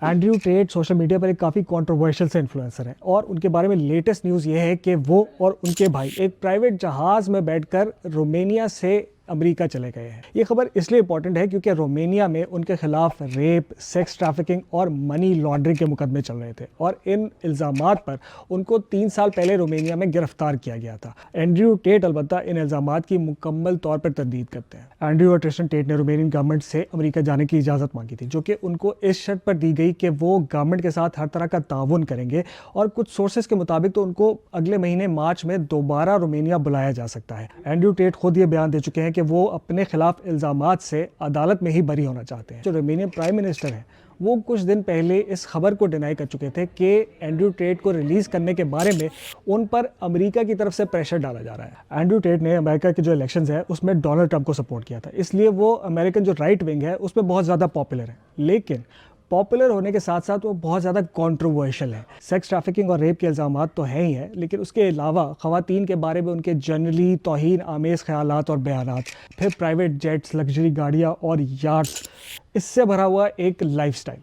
Andrew TET social media پر ایک کافی controversial سے influencer ہیں اور ان کے بارے میں لیٹسٹ نیوز یہ ہے کہ وہ اور ان کے بھائی ایک پرائیویٹ جہاز میں بیٹھ کر رومینیا سے امریکہ چلے گئے ہیں۔ یہ خبر اس لیے امپورٹنٹ ہے کیونکہ رومینیا میں ان کے خلاف ریپ، سیکس ٹریفکنگ اور منی لانڈرنگ کے مقدمے چل رہے تھے اور ان الزامات پر ان کو 3 سال پہلے رومینیا میں گرفتار کیا گیا تھا۔ اینڈریو ٹیٹ البتہ ان الزامات کی مکمل طور پر تردید کرتے ہیں۔ اینڈریو اور ٹرسٹن ٹیٹ نے رومینین گورنمنٹ سے امریکہ جانے کی اجازت مانگی تھی، جو کہ ان کو اس شرط پر دی گئی کہ وہ گورنمنٹ کے ساتھ ہر طرح کا تعاون کریں گے، اور کچھ سورسز کے مطابق تو ان کو اگلے مہینے مارچ میں دوبارہ رومینیا بلایا جا سکتا ہے۔ اینڈریو ٹیٹ خود یہ بیان دے چکے ہیں کہ وہ اپنے خلاف الزامات سے عدالت میں ہی بری ہونا چاہتے ہیں۔ جو رومینین پرائم منسٹر ہیں وہ کچھ دن پہلے اس خبر کو ڈینائی کر چکے تھے کہ اینڈریو ٹیٹ کو ریلیز کرنے کے بارے میں ان پر امریکہ کی طرف سے پریشر ڈالا جا رہا ہے۔ اینڈریو ٹیٹ نے امریکہ کے جو الیکشنز ہیں اس میں ڈونلڈ ٹرمپ کو سپورٹ کیا تھا، اس لیے وہ امریکن جو رائٹ ونگ ہے اس میں بہت زیادہ پاپولر ہے، لیکن پاپولر ہونے کے ساتھ ساتھ وہ بہت زیادہ کنٹروورشل ہے۔ سیکس ٹریفکنگ اور ریپ کے الزامات تو ہیں ہی ہیں، لیکن اس کے علاوہ خواتین کے بارے میں ان کے جنرلی توہین آمیز خیالات اور بیانات، پھر پرائیویٹ جیٹس، لگژری گاڑیاں اور یاٹس، اس سے بھرا ہوا ایک لائف سٹائل۔